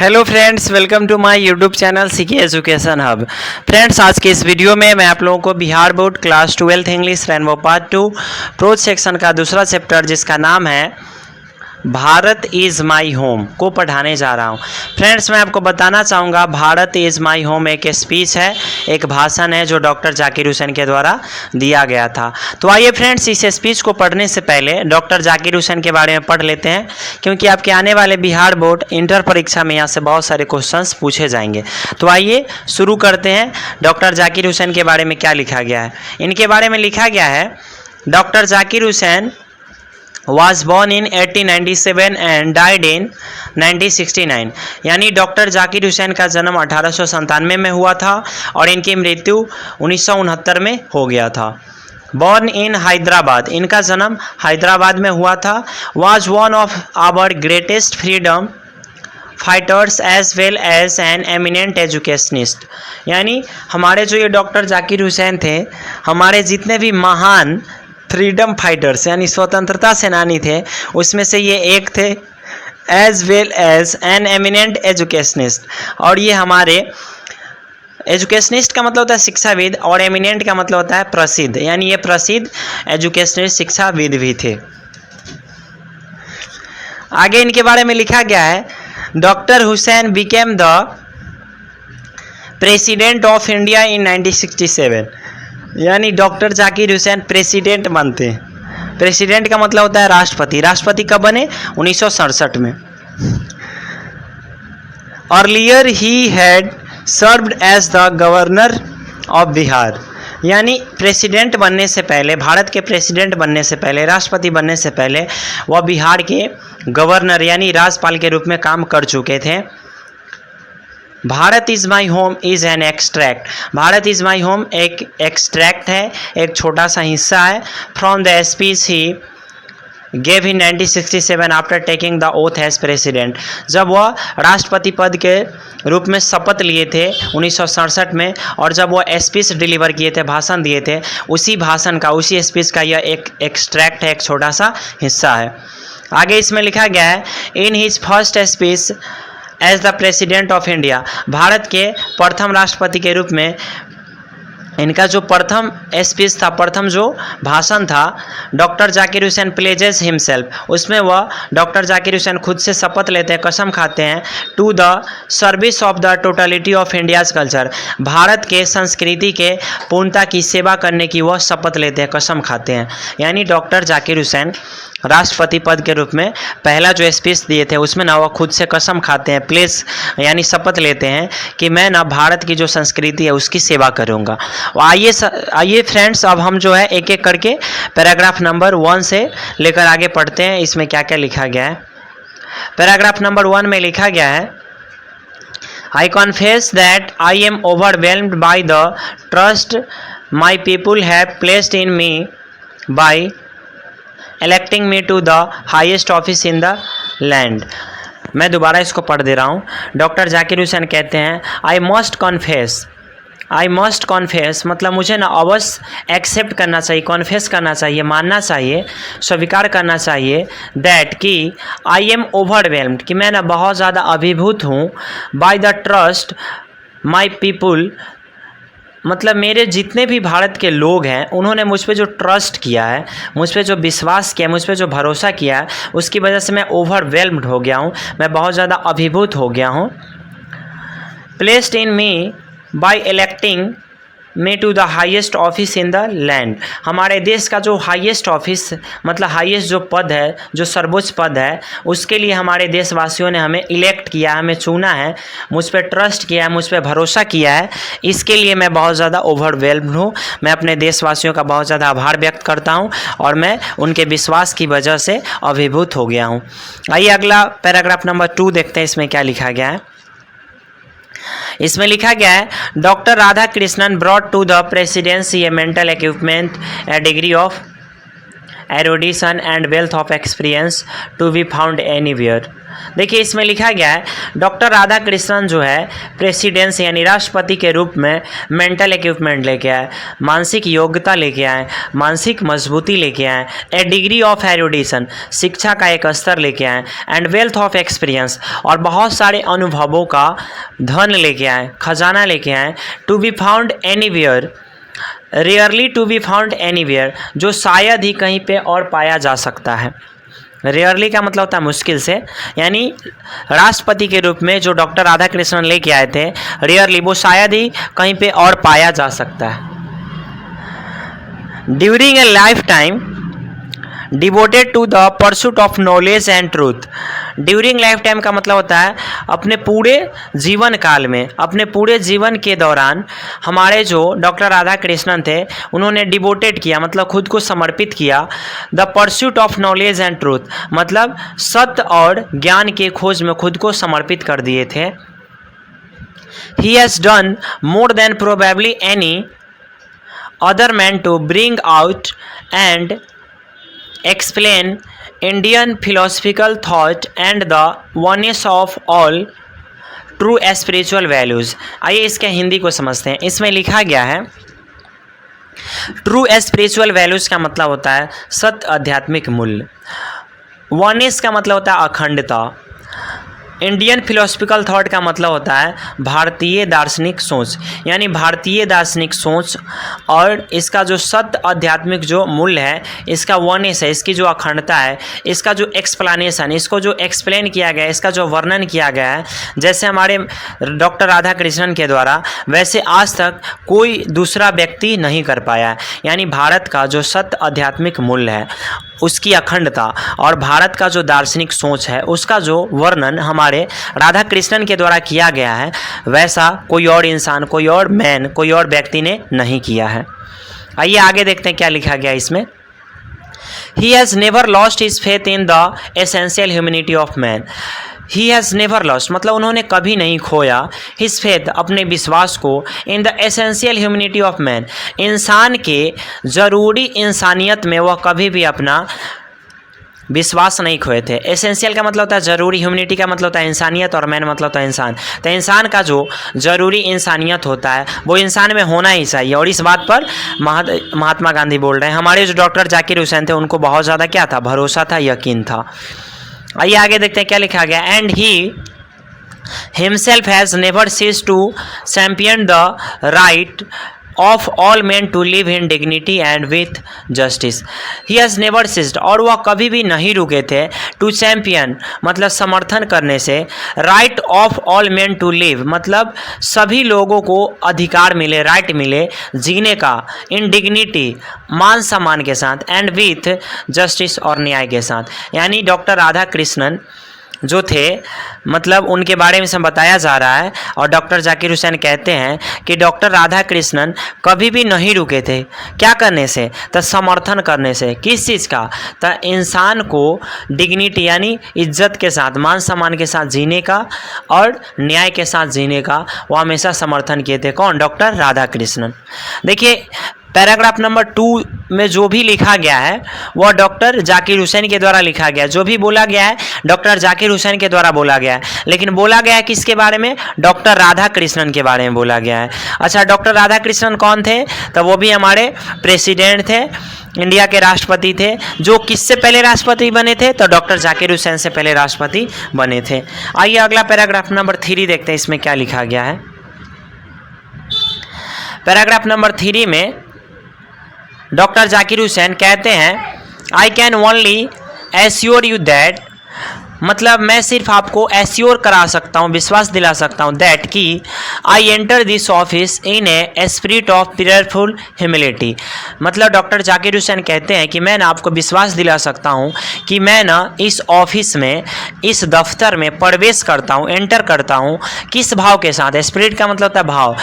Hello friends, welcome to my YouTube channel CK education hub. Friends, आज के इस video में मैं आप लोगों को Bihar board class 12 English rainbow part 2 prose section का दूसरा चैप्टर जिसका नाम है भारत इज़ माई होम को पढ़ाने जा रहा हूँ। फ्रेंड्स, मैं आपको बताना चाहूँगा भारत इज़ माई होम एक स्पीच है, एक भाषण है जो डॉक्टर जाकिर हुसैन के द्वारा दिया गया था। तो आइए फ्रेंड्स, इस स्पीच को पढ़ने से पहले डॉक्टर जाकिर हुसैन के बारे में पढ़ लेते हैं, क्योंकि आपके आने वाले बिहार बोर्ड इंटर परीक्षा में यहाँ से बहुत सारे क्वेश्चंस पूछे जाएंगे। तो आइए शुरू करते हैं। डॉक्टर जाकिर हुसैन के बारे में क्या लिखा गया है। इनके बारे में लिखा गया है, doctor Zakir Hussain was born in 1897 and died in 1969। यानी डॉक्टर जाकिर हुसैन का जन्म 1897 में हुआ था और इनकी मृत्यु 1969 में हो गया था। बॉर्न इन हैदराबाद, इनका जन्म हैदराबाद में हुआ था। was one of our greatest freedom fighters as well as an eminent educationist. यानी हमारे जो ये डॉक्टर जाकिर हुसैन थे, हमारे जितने भी महान फ्रीडम फाइटर्स यानी स्वतंत्रता सेनानी थे, उसमें से ये एक थे। As well as an eminent educationist, और ये हमारे एजुकेशनिस्ट का मतलब होता है शिक्षाविद और एमिनेंट का मतलब होता है प्रसिद्ध, यानी ये प्रसिद्ध एजुकेशनिस्ट शिक्षाविद भी थे। आगे इनके बारे में लिखा गया है, doctor Hussain became the president of India in 1967। यानी डॉक्टर जाकिर हुसैन प्रेसिडेंट बनते हैं। प्रेसिडेंट का मतलब होता है राष्ट्रपति। राष्ट्रपति कब बने? 1967 में। Earlier he had served as the governor of Bihar. यानी प्रेसिडेंट बनने से पहले, भारत के प्रेसिडेंट बनने से पहले, राष्ट्रपति बनने से पहले वह बिहार के गवर्नर यानी राज्यपाल के रूप में काम कर चुके थे। Bharat is my home is an extract. Bharat is my home एक एक्सट्रैक्ट है, एक छोटा सा हिस्सा है from the speech he gave in 1967 after taking the oath as president. जब वह राष्ट्रपति पद के रूप में शपथ लिए थे 1967 में, और जब वह स्पीच डिलीवर किए थे, भाषण दिए थे, उसी भाषण का, उसी स्पीच का यह एक एक्सट्रैक्ट है, एक छोटा सा हिस्सा है। आगे इसमें लिखा गया है, in his first speech as the president of India. भारत के प्रथम राष्ट्रपति के रूप में इनका जो प्रथम स्पीच था, प्रथम जो भाषण था, doctor Zakir Hussain pledges himself, उसमें वह डॉक्टर जाकिर हुसैन खुद से शपथ लेते हैं, कसम खाते हैं, to the service of the totality of India's culture. भारत के संस्कृति के पूर्णता की सेवा करने की वह शपथ लेते हैं, कसम खाते हैं। यानी डॉक्टर जाकिर हुसैन राष्ट्रपति पद के रूप में पहला जो स्पीच दिए थे, उसमें ना वह खुद से कसम खाते हैं, प्लेस यानी शपथ लेते हैं कि मैं ना भारत की जो संस्कृति है उसकी सेवा करूँगा। आइए फ्रेंड्स, अब हम जो है एक एक करके पैराग्राफ नंबर 1 से लेकर आगे पढ़ते हैं, इसमें क्या क्या लिखा गया है। पैराग्राफ नंबर 1 में लिखा गया है, I confess that I am overwhelmed by the trust my people have placed in me by electing me to the highest office in the land। मैं दोबारा इसको पढ़ दे रहा हूँ। डॉक्टर जाकिर हुसैन कहते हैं, आई मस्ट कॉन्फेस मतलब मुझे ना अवश्य एक्सेप्ट करना चाहिए, कॉन्फेस करना चाहिए, मानना चाहिए, स्वीकार करना चाहिए, दैट कि आई एम ओवरवेल्म्ड कि मैं ना बहुत ज़्यादा अभिभूत हूँ, by the trust my people मतलब मेरे जितने भी भारत के लोग हैं उन्होंने मुझ पे जो ट्रस्ट किया है, मुझ पे जो विश्वास किया, मुझ पे जो भरोसा किया है, उसकी वजह से मैं ओवरवेल्म्ड हो गया हूँ, मैं बहुत ज़्यादा अभिभूत हो गया हूँ। Placed in me by electing me to the highest office in the land. हमारे देश का जो हाईएस्ट ऑफिस मतलब हाईएस्ट जो पद है, जो सर्वोच्च पद है, उसके लिए हमारे देशवासियों ने हमें इलेक्ट किया, हमें चुना है, मुझ पर ट्रस्ट किया है, मुझ पर भरोसा किया है। इसके लिए मैं बहुत ज़्यादा ओवरवेल्म्ड हूँ। मैं अपने देशवासियों का बहुत ज़्यादा आभार व्यक्त करता हूँ और मैं उनके विश्वास की वजह से अभिभूत हो गया हूँ। आइए अगला पैराग्राफ नंबर 2 देखते हैं, इसमें क्या लिखा गया है। इसमें लिखा गया है, doctor Radhakrishnan brought to the presidency a mental equipment a degree of erudition and wealth of experience to be found anywhere. देखिए इसमें लिखा गया है डॉक्टर राधा कृष्णन जो है प्रेसिडेंस यानी राष्ट्रपति के रूप में मेंटल इक्विपमेंट लेके आए, मानसिक योग्यता लेके आए, मानसिक मजबूती लेके आए, ए डिग्री ऑफ एरोडिशन शिक्षा का एक स्तर लेके आए, एंड वेल्थ ऑफ एक्सपीरियंस और बहुत सारे अनुभवों का धन लेके आए, खजाना लेके आए, to be found anywhere rarely to be found anywhere जो शायद ही कहीं पे और पाया जा सकता है। रेयरली का मतलब होता है मुश्किल से, यानी राष्ट्रपति के रूप में जो डॉक्टर राधा कृष्णन लेके आए थे रेयरली वो शायद ही कहीं पे और पाया जा सकता है। During a life time devoted to the pursuit of knowledge and truth. During life time का मतलब होता है अपने पूरे जीवन काल में, अपने पूरे जीवन के दौरान हमारे जो डॉक्टर राधा कृष्णन थे उन्होंने डिवोटेड किया मतलब खुद को समर्पित किया the pursuit of knowledge and truth मतलब सत्य और ज्ञान के खोज में खुद को समर्पित कर दिए थे। He has done more than probably any other man to bring out and explain Indian philosophical thought and the oneness of all true spiritual values। आइए इसके हिंदी को समझते हैं। इसमें लिखा गया है ट्रू स्पिरिचुअल वैल्यूज़ का मतलब होता है सत्य आध्यात्मिक मूल्य, वननेस का मतलब होता है अखंडता, इंडियन फिलोसफिकल थॉट का मतलब होता है भारतीय दार्शनिक सोच, यानी भारतीय दार्शनिक सोच और इसका जो सत्य आध्यात्मिक जो मूल्य है, इसका वननेस है, इसकी जो अखंडता है, इसका जो एक्सप्लेनेशन, इसको जो एक्सप्लेन किया गया है, इसका जो वर्णन किया गया है जैसे हमारे डॉक्टर राधा कृष्णन के द्वारा, वैसे आज तक कोई दूसरा व्यक्ति नहीं कर पाया है। यानी भारत का जो सत्य आध्यात्मिक मूल्य है उसकी अखंडता और भारत का जो दार्शनिक सोच है उसका जो वर्णन हमारे राधा कृष्णन के द्वारा किया गया है वैसा कोई और इंसान, कोई और मैन, कोई और व्यक्ति ने नहीं किया है। आइए आगे देखते हैं क्या लिखा गया इसमें। He has never lost his faith in the essential humanity of man। He has never lost मतलब उन्होंने कभी नहीं खोया हिज फेथ अपने विश्वास को in the essential humanity of man इंसान के ज़रूरी इंसानियत में वह कभी भी अपना विश्वास नहीं खोए थे। एसेंशियल का मतलब होता है ज़रूरी, ह्यूमनिटी का मतलब होता है इंसानियत और मैन मतलब होता है इंसान। तो इंसान का जो ज़रूरी इंसानियत होता है वो इंसान में होना ही चाहिए और इस बात पर महात्मा गांधी बोल रहे हैं। हमारे जो डॉक्टर जाकिर हुसैन थे उनको बहुत ज़्यादा क्या था, भरोसा था, यकीन था। आइए आगे देखते हैं क्या लिखा गया। And he himself has never cease to champion the right of all man to live in dignity and with justice. He has never ceased और वह कभी भी नहीं रुके थे टू चैम्पियन मतलब समर्थन करने से, right of all man to live मतलब सभी लोगों को अधिकार मिले, राइट मिले जीने का, इन डिग्निटी मान सम्मान के साथ, एंड विथ जस्टिस और न्याय के साथ। यानी डॉक्टर राधा कृष्णन जो थे मतलब उनके बारे में सब बताया जा रहा है और डॉक्टर जाकिर हुसैन कहते हैं कि डॉक्टर राधा कृष्णन कभी भी नहीं रुके थे क्या करने से, तो समर्थन करने से। किस चीज़ का, तो इंसान को डिग्निटी यानी इज्जत के साथ, मान सम्मान के साथ जीने का और न्याय के साथ जीने का वो हमेशा समर्थन किए थे। कौन, डॉक्टर राधा कृष्णन। देखिए पैराग्राफ नंबर 2 में जो भी लिखा गया है वह डॉक्टर जाकिर हुसैन के द्वारा लिखा गया है। जो भी बोला गया है डॉक्टर जाकिर हुसैन के द्वारा बोला गया है, लेकिन बोला गया है किसके बारे में, डॉक्टर राधा कृष्णन के बारे में बोला गया है। अच्छा, डॉक्टर राधा कृष्णन कौन थे, तो वो भी हमारे प्रेसिडेंट थे, इंडिया के राष्ट्रपति थे। जो किससे पहले राष्ट्रपति बने थे, तो डॉक्टर जाकिर हुसैन से पहले राष्ट्रपति बने थे। आइए अगला पैराग्राफ नंबर 3 देखते हैं इसमें क्या लिखा गया है। पैराग्राफ नंबर 3 में डॉक्टर जाकिर हुसैन कहते हैं I can only assure you that मतलब मैं सिर्फ आपको एश्योर करा सकता हूँ, विश्वास दिला सकता हूँ दैट कि I enter this office in a spirit of prayerful humility. मतलब डॉक्टर जाकिर हुसैन कहते हैं कि मैं ना आपको विश्वास दिला सकता हूँ कि मैं ना इस ऑफिस में, इस दफ्तर में प्रवेश करता हूँ, एंटर करता हूँ किस भाव के साथ, स्पिरिट का मतलब होता है भाव,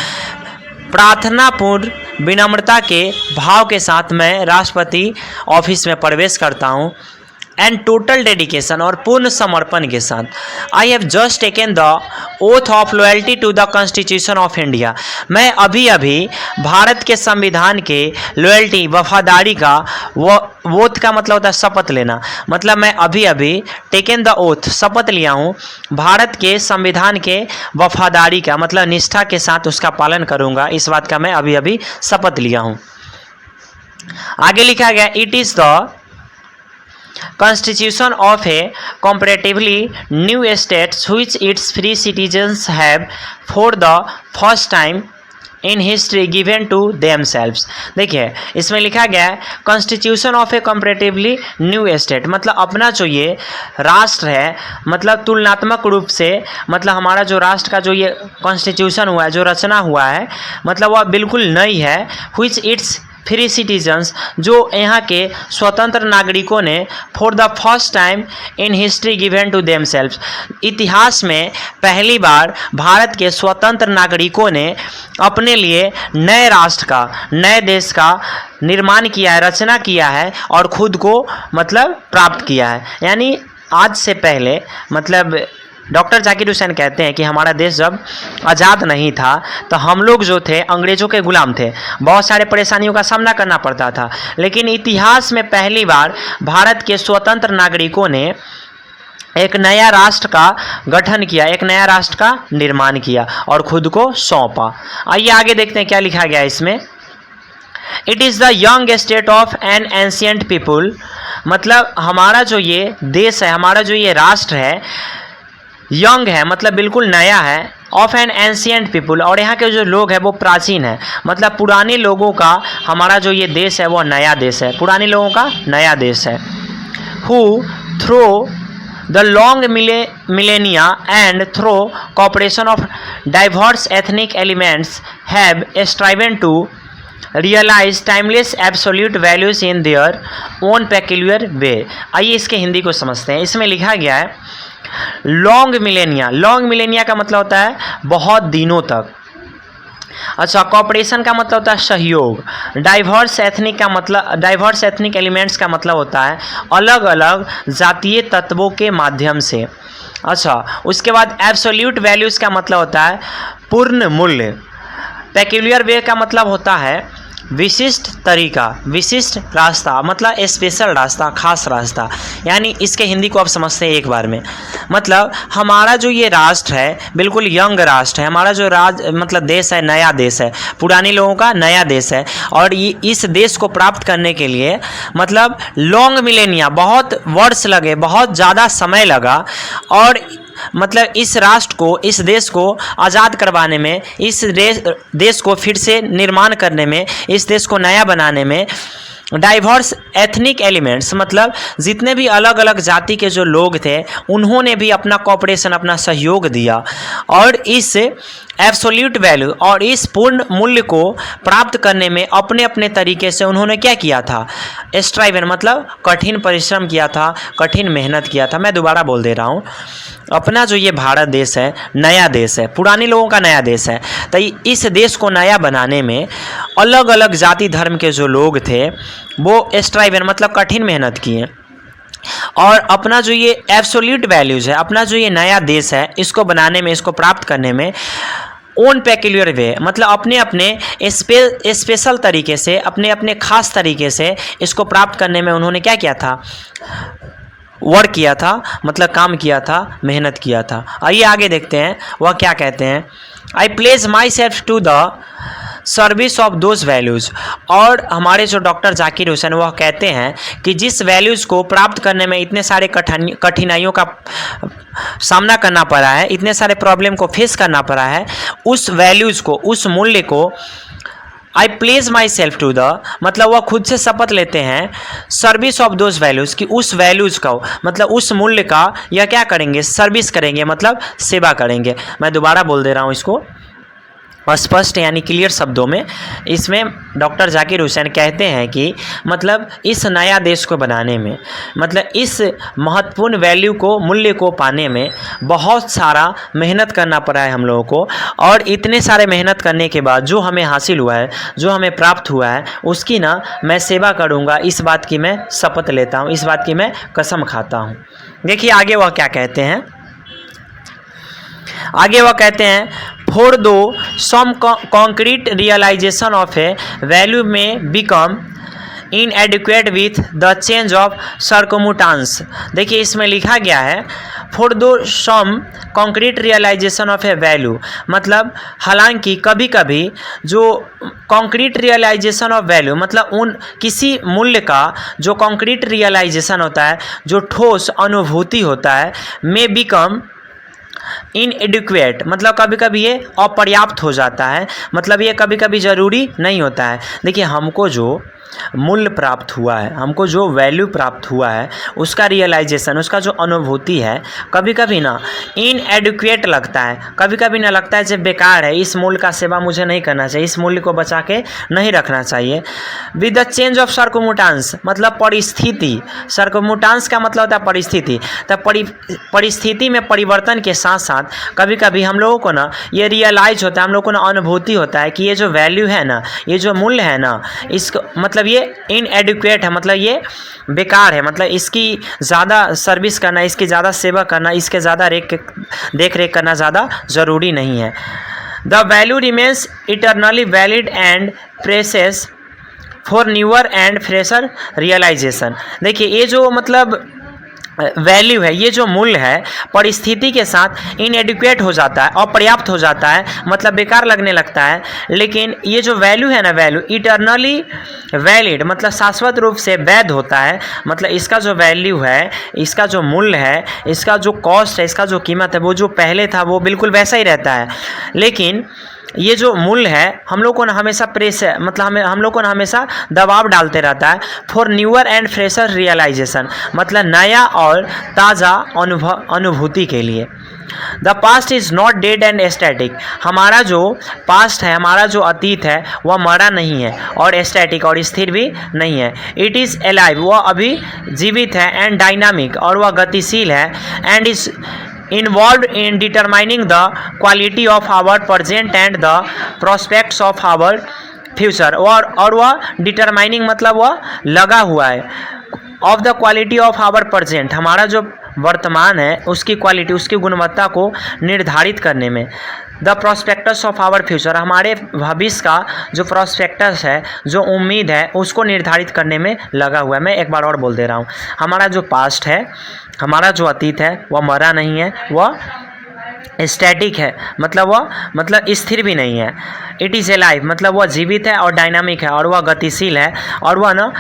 प्रार्थनापूर्ण विनम्रता के भाव के साथ मैं राष्ट्रपति ऑफिस में प्रवेश करता हूँ। एंड टोटल डेडिकेशन और पूर्ण समर्पण के साथ। I have just taken the oath of loyalty to the constitution of India. मैं अभी अभी भारत के संविधान के लॉयल्टी वफादारी का ओथ का मतलब होता है शपथ लेना, मतलब मैं अभी अभी टेकन द ओथ शपथ लिया हूँ भारत के संविधान के वफादारी का मतलब निष्ठा के साथ उसका पालन करूँगा, इस बात का मैं अभी अभी शपथ लिया हूँ। आगे लिखा गया it is the Constitution of a comparatively new state which its free citizens have for the first time in history given to themselves। देखिए इसमें लिखा गया है constitution of A comparatively new state, मतलब अपना जो ये राष्ट्र है मतलब तुलनात्मक रूप से मतलब हमारा जो राष्ट्र का जो ये कॉन्स्टिट्यूशन हुआ है जो रचना हुआ है मतलब वह बिल्कुल नई है। which its फ्री सिटीजन्स जो यहाँ के स्वतंत्र नागरिकों ने for the first time in history given to themselves, इतिहास में पहली बार भारत के स्वतंत्र नागरिकों ने अपने लिए नए राष्ट्र का नए देश का निर्माण किया है, रचना किया है और खुद को मतलब प्राप्त किया है। यानी आज से पहले मतलब डॉक्टर जाकिर हुसैन कहते हैं कि हमारा देश जब आज़ाद नहीं था तो हम लोग जो थे अंग्रेज़ों के गुलाम थे, बहुत सारे परेशानियों का सामना करना पड़ता था, लेकिन इतिहास में पहली बार भारत के स्वतंत्र नागरिकों ने एक नया राष्ट्र का गठन किया, एक नया राष्ट्र का निर्माण किया और खुद को सौंपा। आइए आगे देखते हैं क्या लिखा गया इसमें। It is the young state of N ancient people, मतलब हमारा जो ये देश है हमारा जो ये राष्ट्र है यंग है मतलब बिल्कुल नया है, ऑफ एन एंशिएंट पीपुल और यहाँ के जो लोग हैं वो प्राचीन है, मतलब पुराने लोगों का हमारा जो ये देश है वो नया देश है, पुराने लोगों का नया देश है। Who through the long millennia and through cooperation of diverse ethnic elements have striven to realise timeless absolute values in their own peculiar way. आइए इसके हिंदी को समझते हैं। इसमें लिखा गया है लॉन्ग मिलेनिया का मतलब होता है बहुत दिनों तक। अच्छा, कॉपरेशन का मतलब होता है सहयोग। डाइवर्स एथनिक एलिमेंट्स का मतलब होता है अलग अलग जातीय तत्वों के माध्यम से। अच्छा, उसके बाद एब्सोल्यूट वैल्यूज का मतलब होता है पूर्ण मूल्य। पेक्यूलियर वे का मतलब होता है विशिष्ट तरीका, विशिष्ट रास्ता, मतलब स्पेशल रास्ता, खास रास्ता। यानी इसके हिंदी को आप समझते हैं एक बार में, मतलब हमारा जो ये राष्ट्र है बिल्कुल यंग राष्ट्र है, हमारा जो मतलब देश है नया देश है, पुराने लोगों का नया देश है और इस देश को प्राप्त करने के लिए मतलब लॉन्ग मिलेनिया बहुत वर्ष लगे, बहुत ज़्यादा समय लगा और मतलब इस राष्ट्र को इस देश को आज़ाद करवाने में, इस देश को फिर से निर्माण करने में, इस देश को नया बनाने में डाइवर्स एथनिक एलिमेंट्स मतलब जितने भी अलग अलग जाति के जो लोग थे उन्होंने भी अपना कॉपरेशन अपना सहयोग दिया और इस एब्सोल्यूट वैल्यू और इस पूर्ण मूल्य को प्राप्त करने में अपने अपने तरीके से उन्होंने क्या किया था, स्ट्राइवन मतलब कठिन परिश्रम किया था, कठिन मेहनत किया था। मैं दोबारा बोल दे रहा हूँ, अपना जो ये भारत देश है नया देश है, पुराने लोगों का नया देश है, तो इस देश को नया बनाने में अलग अलग जाति धर्म के जो लोग थे वो स्ट्राइवन मतलब कठिन मेहनत किए और अपना जो ये एब्सोल्यूट वैल्यूज़ है, अपना जो ये नया देश है इसको बनाने में, इसको प्राप्त करने में ओन पेक्यूलियर वे मतलब अपने अपने स्पेशल तरीके से, अपने अपने खास तरीके से इसको प्राप्त करने में उन्होंने क्या किया था, वर्क किया था, मतलब काम किया था, मेहनत किया था। आइए आगे देखते हैं वह क्या कहते हैं। I place my self to the service of those values, और हमारे जो डॉक्टर जाकिर हुसैन वह कहते हैं कि जिस वैल्यूज़ को प्राप्त करने में इतने सारे कठिनाइयों का सामना करना पड़ा है, इतने सारे प्रॉब्लम को फेस करना पड़ा है, उस वैल्यूज़ को, उस मूल्य को I place my self to the मतलब वह खुद से शपथ लेते हैं सर्विस ऑफ दोज वैल्यूज़ कि उस वैल्यूज़ का मतलब उस मूल्य का यह क्या करेंगे, सर्विस करेंगे मतलब सेवा करेंगे। मैं दोबारा बोल दे रहा हूँ इसको, स्पष्ट यानी क्लियर शब्दों में इसमें डॉक्टर जाकिर हुसैन कहते हैं कि मतलब इस नया देश को बनाने में, मतलब इस महत्वपूर्ण वैल्यू को, मूल्य को पाने में बहुत सारा मेहनत करना पड़ा है हम लोगों को। और इतने सारे मेहनत करने के बाद जो हमें हासिल हुआ है, जो हमें प्राप्त हुआ है, उसकी ना मैं सेवा करूँगा, इस बात की मैं शपथ लेता हूँ, इस बात की मैं कसम खाता हूँ। देखिए आगे वह क्या कहते हैं। आगे वह कहते हैं, for though some concrete realisation of a value may become inadequate with the change of circumstance. देखिए इसमें लिखा गया है for though some concrete realisation of a value, मतलब हालांकि कभी कभी जो कॉन्क्रीट रियलाइजेशन ऑफ वैल्यू, मतलब उन किसी मूल्य का जो कॉन्क्रीट रियलाइजेशन होता है, जो ठोस अनुभूति होता है, मे बिकम इनएडिक्वेट, मतलब कभी कभी ये अपर्याप्त हो जाता है, मतलब ये कभी कभी ज़रूरी नहीं होता है। देखिए हमको जो मूल्य प्राप्त हुआ है, हमको जो वैल्यू प्राप्त हुआ है, उसका रियलाइजेशन, उसका जो अनुभूति है, कभी कभी ना इनएडिक्वेट लगता है, कभी कभी ना लगता है जब बेकार है, इस मूल्य का सेवा मुझे नहीं करना चाहिए, इस मूल्य को बचा के नहीं रखना चाहिए। With the change of circumstance, मतलब परिस्थिति, सर्कमस्टांस का मतलब होता है परिस्थिति, तब परिस्थिति में परिवर्तन के साथ साथ कभी कभी हम लोगों को ना ये रियलाइज होता है, हम लोगों को ना अनुभूति होता है कि ये जो वैल्यू है ना, ये जो मूल्य है ना, इसको मतलब ये इनएडिक्वेट है, मतलब ये बेकार है, मतलब इसकी ज़्यादा सर्विस करना, इसकी ज़्यादा सेवा करना, इसके ज़्यादा देख रेख करना ज़्यादा ज़रूरी नहीं है। The value remains eternally valid and presses for newer and fresher realisation. देखिए ये जो मतलब वैल्यू है, ये जो मूल्य है, परिस्थिति के साथ इनएडिक्वेट हो जाता है, अपर्याप्त हो जाता है, मतलब बेकार लगने लगता है। लेकिन ये जो वैल्यू है ना, वैल्यू इटरनली वैलिड, मतलब शाश्वत रूप से वैध होता है, मतलब इसका जो वैल्यू है, इसका जो मूल्य है, इसका जो कॉस्ट है, इसका जो कीमत है, वो जो पहले था वो बिल्कुल वैसा ही रहता है। लेकिन ये जो मूल्य है हम लोग को ना हमेशा मतलब हम लोग को ना हमेशा दबाव डालते रहता है for newer and fresher realisation, मतलब नया और ताज़ा अनुभूति के लिए। The past is not dead and static, हमारा जो पास्ट है, हमारा जो अतीत है, वह मरा नहीं है और स्टैटिक और स्थिर भी नहीं है। इट इज़ एलाइव, वह अभी जीवित है, एंड डायनामिक, और वह गतिशील है, and is involved in determining the quality of our present and the prospects of our future। और वह डिटरमाइनिंग मतलब वह लगा हुआ है, of the quality of our present, हमारा जो वर्तमान है उसकी क्वालिटी, उसकी गुणवत्ता को निर्धारित करने में। The prospects of our future, हमारे भविष्य का जो प्रोस्पेक्टस है, जो उम्मीद है, उसको निर्धारित करने में लगा हुआ है। मैं एक बार और बोल दे रहा हूँ, हमारा जो पास्ट है, हमारा जो अतीत है, वह मरा नहीं है, वह स्टैटिक है, मतलब वह स्थिर भी नहीं है। इट इज़ एलाइव, मतलब वह जीवित है और डायनामिक है, और वह गतिशील है, और वह ना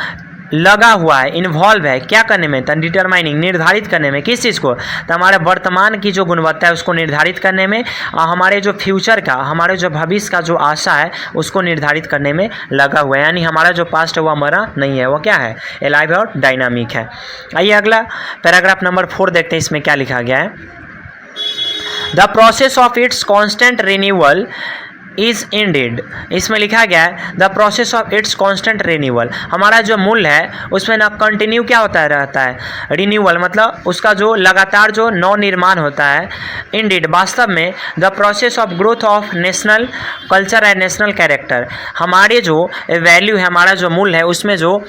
लगा हुआ है, इन्वॉल्व है, क्या करने में, तो डिटरमाइनिंग, निर्धारित करने में। किस चीज़ को, तो हमारे वर्तमान की जो गुणवत्ता है उसको निर्धारित करने में, और हमारे जो फ्यूचर का, हमारे जो भविष्य का जो आशा है उसको निर्धारित करने में लगा हुआ है। यानी हमारा जो पास्ट है वह मरा नहीं है, वह क्या है, एलाइव और डायनामिक है। आइए अगला पैराग्राफ नंबर 4 देखते हैं, इसमें क्या लिखा गया है। The process of its constant renewal is ended, इसमें लिखा गया है the process of its constant renewal, हमारा जो मूल्य है उसमें ना कंटिन्यू क्या होता रहता है, रिन्यूअल, मतलब उसका जो लगातार जो नव निर्माण होता है। इंडेड, वास्तव में the process of growth of national culture and national character, हमारे जो वैल्यू है, हमारा जो मूल्य है, उसमें जो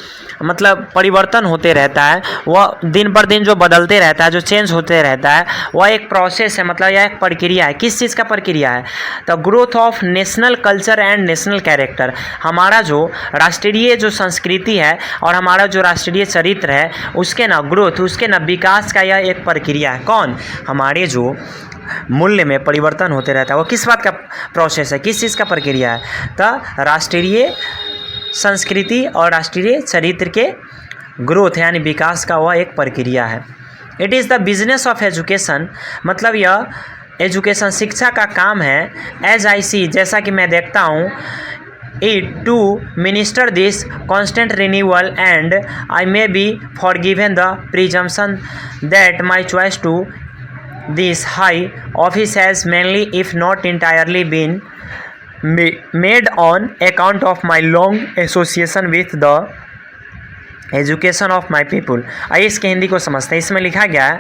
मतलब परिवर्तन होते रहता है, वह दिन पर दिन जो बदलते रहता है, जो चेंज होते रहता है, वह एक प्रोसेस है, मतलब यह एक प्रक्रिया है। किस चीज़ का प्रक्रिया है, तो growth of national culture and national character, हमारा जो राष्ट्रीय जो संस्कृति है और हमारा जो राष्ट्रीय चरित्र है, उसके ना ग्रोथ, उसके ना विकास का यह एक प्रक्रिया है। कौन, हमारे जो मूल्य में परिवर्तन होते रहता है, वो किस बात का प्रोसेस है, किस चीज़ का प्रक्रिया है, तो राष्ट्रीय संस्कृति और राष्ट्रीय चरित्र के ग्रोथ यानी विकास का वह एक प्रक्रिया है। It is the business of education, मतलब यह एजुकेशन शिक्षा का काम है। एज आई सी, जैसा कि मैं देखता हूँ, it to minister this constant renewal and I may be forgiven the presumption that my choice to this high office has mainly if not entirely been made on account of my long association with the education of my people. आइए इसके हिंदी को समझते हैं। इसमें लिखा गया है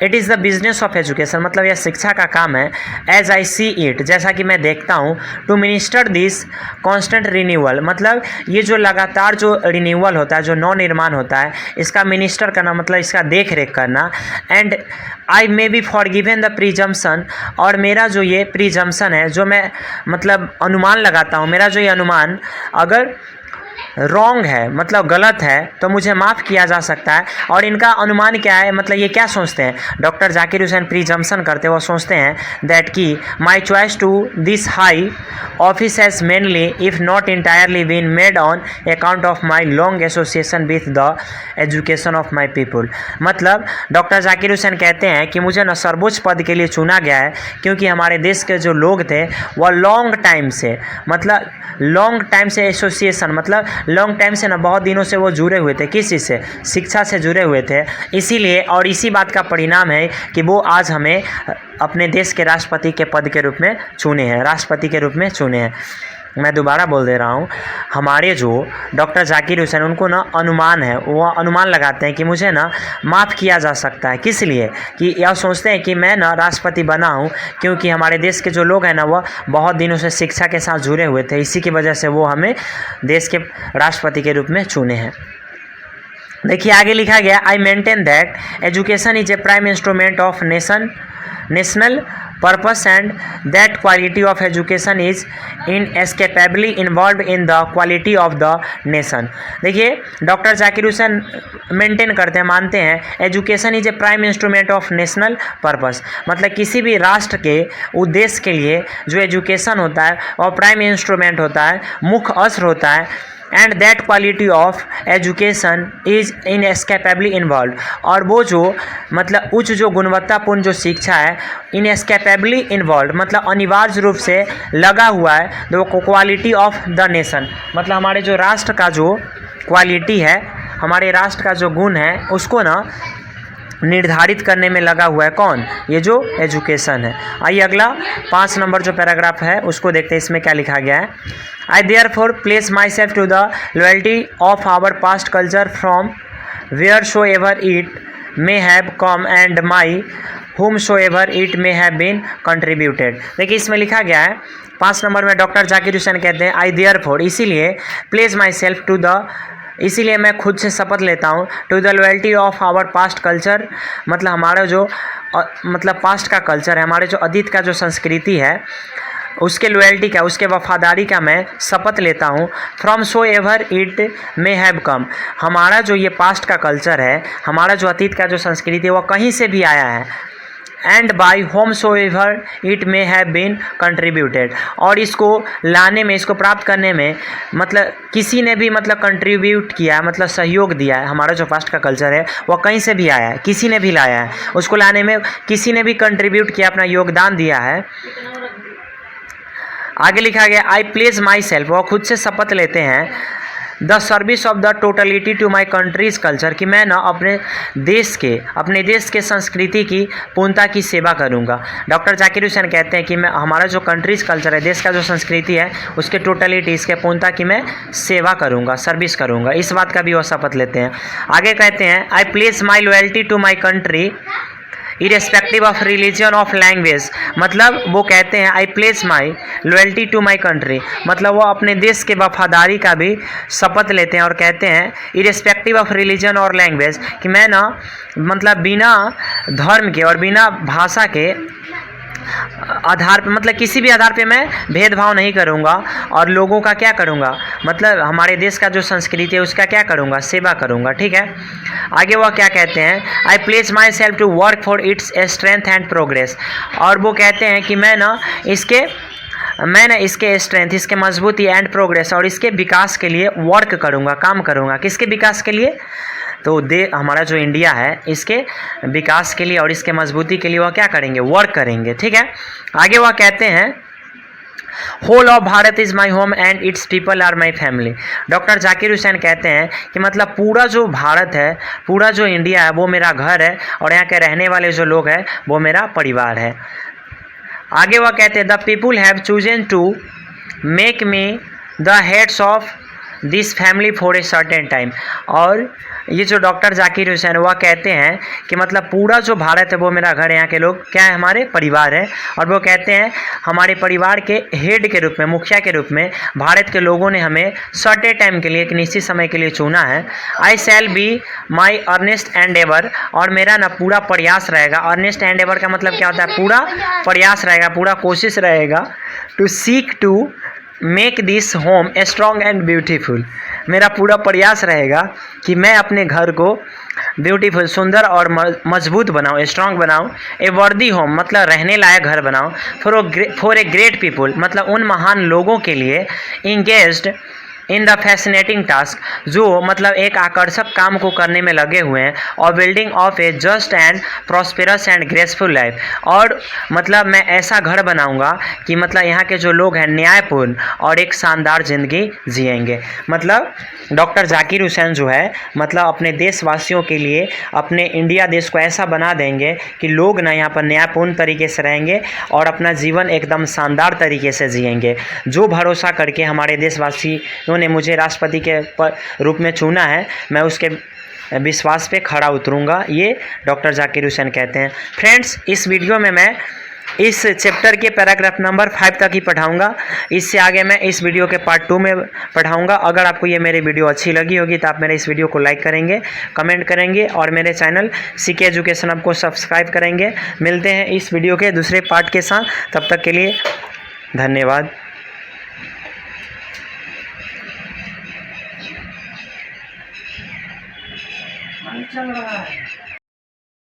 it is the business of education, मतलब यह शिक्षा का काम है। एज आई सी इट, जैसा कि मैं देखता हूँ। To minister this constant renewal, मतलब ये जो लगातार जो रिन्यूअल होता है, जो नव निर्माण होता है, इसका मिनिस्टर करना मतलब इसका देख रेख करना। And I may be forgiven the presumption, और मेरा जो ये प्रीजम्पशन है, जो मैं मतलब अनुमान लगाता हूँ, मेरा जो ये अनुमान अगर रॉन्ग है मतलब गलत है तो मुझे माफ़ किया जा सकता है। और इनका अनुमान क्या है, मतलब ये क्या सोचते हैं, डॉक्टर जाकिर हुसैन प्रीजम्पशन करते हैं, वो सोचते हैं दैट कि my choice to this high office has mainly if not entirely been made on account of my long association with the education of my people. मतलब डॉक्टर जाकिर हुसैन कहते हैं कि मुझे न सर्वोच्च पद के लिए चुना गया है क्योंकि हमारे देश के जो लोग थे वह लॉन्ग टाइम से, मतलब लॉन्ग टाइम से एसोसिएशन मतलब लॉन्ग टाइम से ना बहुत दिनों से वो जुड़े हुए थे, किस चीज़ से, शिक्षा से जुड़े हुए थे। इसीलिए और इसी बात का परिणाम है कि वो आज हमें अपने देश के राष्ट्रपति के पद के रूप में चुने हैं, राष्ट्रपति के रूप में चुने हैं। मैं दोबारा बोल दे रहा हूँ, हमारे जो डॉक्टर जाकिर हुसैन उनको ना अनुमान है, वो अनुमान लगाते हैं कि मुझे ना माफ़ किया जा सकता है। किस लिए कि यह सोचते हैं कि मैं ना राष्ट्रपति बना हूँ क्योंकि हमारे देश के जो लोग हैं ना वह बहुत दिनों से शिक्षा के साथ जुड़े हुए थे, इसी की वजह से वो हमें देश के राष्ट्रपति के रूप में चुने हैं। देखिए आगे लिखा गया I maintain that education is a prime instrument of national purpose and that quality of education is inescapably involved in the quality of the nation। देखिए डॉक्टर जाकिर हुसैन मेंटेन करते हैं, मानते हैं education is a prime instrument of national purpose, मतलब किसी भी राष्ट्र के उद्देश्य के लिए जो एजुकेशन होता है और प्राइम इंस्ट्रूमेंट होता है, मुख्य अस्त्र होता है। And that quality of education is inescapably involve, और वो जो मतलब उच्च जो गुणवत्तापूर्ण जो शिक्षा है इनएस्केपेबली इन्वॉल्व मतलब अनिवार्य रूप से लगा हुआ है the quality of the nation, मतलब हमारे जो राष्ट्र का जो क्वालिटी है, हमारे राष्ट्र का जो गुण है उसको ना निर्धारित करने में लगा हुआ है। कौन, ये जो एजुकेशन है। आइए अगला 5 नंबर जो पैराग्राफ है उसको देखते हैं, इसमें क्या लिखा गया है। I therefore place my self to the loyalty of our past culture from where so ever it may have come and my whom so ever it may have been contributed। देखिए इसमें लिखा गया है 5 नंबर में doctor Zakir Hussain कहते हैं I therefore, इसीलिए place my self to the, इसीलिए मैं खुद से शपथ लेता हूँ to the loyalty of our past culture, मतलब हमारा जो मतलब पास्ट का कल्चर है, हमारे जो अतीत का जो संस्कृति है उसके लॉयल्टी का, उसके वफादारी का मैं शपथ लेता हूँ। From so ever it may have कम, हमारा जो ये पास्ट का कल्चर है, हमारा जो अतीत का जो संस्कृति है वह कहीं से भी आया है। And by home so ever it may have been contributed, और इसको लाने में, इसको प्राप्त करने में मतलब किसी ने भी मतलब कंट्रीब्यूट किया है, मतलब सहयोग दिया है। हमारा जो पास्ट का कल्चर है वह कहीं से भी आया है, किसी ने भी लाया है, उसको लाने में किसी ने भी कंट्रीब्यूट किया, अपना योगदान दिया है। आगे लिखा गया आई प्लेस माई सेल्फ, वह खुद से शपथ लेते हैं the service of the totality to my country's culture, कि मैं ना अपने देश के संस्कृति की पूर्णता की सेवा करूँगा। डॉक्टर जाकिर हुसैन कहते हैं कि मैं हमारा जो कंट्रीज कल्चर है, देश का जो संस्कृति है उसके टोटलिटी, इसके पूर्णता की मैं सेवा करूँगा, सर्विस करूँगा, इस बात का भी वो शपथ लेते हैं। आगे कहते हैं I place my loyalty to my country irrespective of religion of language, मतलब वो कहते हैं I place my loyalty to my country, मतलब वो अपने देश के वफादारी का भी शपथ लेते हैं और कहते हैं इरेस्पेक्टिव ऑफ रिलीजन और लैंग्वेज, कि मैं ना मतलब बिना धर्म के और बिना भाषा के आधार पे, मतलब किसी भी आधार पे मैं भेदभाव नहीं करूँगा और लोगों का क्या करूँगा, मतलब हमारे देश का जो संस्कृति है उसका क्या करूँगा, सेवा करूँगा। ठीक है, आगे वह क्या कहते हैं I place my self to work for its strength and progress, और वो कहते हैं कि मैं ना इसके स्ट्रेंथ, इसके मजबूती एंड प्रोग्रेस और इसके विकास के लिए वर्क करूँगा, काम करूँगा। किसके विकास के लिए, तो हमारा जो इंडिया है इसके विकास के लिए और इसके मजबूती के लिए वह क्या करेंगे, वर्क करेंगे। ठीक है, आगे वह कहते हैं whole of Bharat is my home and its people are my family. Doctor Zakir Hussain कहते हैं कि मतलब पूरा जो भारत है, पूरा जो इंडिया है वो मेरा घर है और यहाँ के रहने वाले जो लोग हैं वो मेरा परिवार है। आगे वह कहते हैं the people have chosen to make me the heads of this family for a certain time. और ये जो डॉक्टर जाकिर हुसैन वह कहते हैं कि मतलब पूरा जो भारत है वो मेरा घर है, यहाँ के लोग क्या है, हमारे परिवार है। और वो कहते हैं हमारे परिवार के हेड के रूप में, मुखिया के रूप में भारत के लोगों ने हमें सर्टेन टाइम के लिए, एक निश्चित समय के लिए चुना है। I shall be my earnest endeavour, और मेरा ना पूरा प्रयास रहेगा। अर्नेस्ट एंडेवर का मतलब क्या होता है, पूरा प्रयास रहेगा, पूरा कोशिश रहेगा। To seek to make this home strong and beautiful, मेरा पूरा प्रयास रहेगा कि मैं अपने घर को ब्यूटीफुल, सुंदर और मजबूत बनाऊँ, स्ट्रॉन्ग बनाऊँ। ए वर्दी होम मतलब रहने लायक घर बनाऊँ। फॉर ए ग्रेट पीपुल मतलब उन महान लोगों के लिए। Engaged in the fascinating task, जो मतलब एक आकर्षक काम को करने में लगे हुए हैं। और building of A just and prosperous and graceful life, और मतलब मैं ऐसा घर बनाऊंगा कि मतलब यहाँ के जो लोग हैं न्यायपूर्ण और एक शानदार ज़िंदगी जिएंगे। मतलब डॉक्टर जाकिर हुसैन जो है मतलब अपने देशवासियों के लिए, अपने इंडिया देश को ऐसा बना देंगे कि लोग ना यहाँ पर न्यायपूर्ण तरीके से रहेंगे और अपना जीवन एकदम शानदार तरीके से जिएंगे। जो भरोसा करके हमारे देशवासियों ने मुझे राष्ट्रपति के रूप में चुना है, मैं उसके विश्वास पे खड़ा उतरूँगा, ये डॉक्टर जाकिर हुसैन कहते हैं। फ्रेंड्स, इस वीडियो में मैं इस चैप्टर के पैराग्राफ नंबर 5 तक ही पढ़ाऊँगा। इससे आगे मैं इस वीडियो के पार्ट 2 में पढ़ाऊँगा। अगर आपको ये मेरी वीडियो अच्छी लगी होगी तो आप मेरे इस वीडियो को लाइक करेंगे, कमेंट करेंगे और मेरे चैनल सीके एजुकेशन हब को सब्सक्राइब करेंगे। मिलते हैं इस वीडियो के दूसरे पार्ट के साथ, तब तक के लिए धन्यवाद। चल रहा है।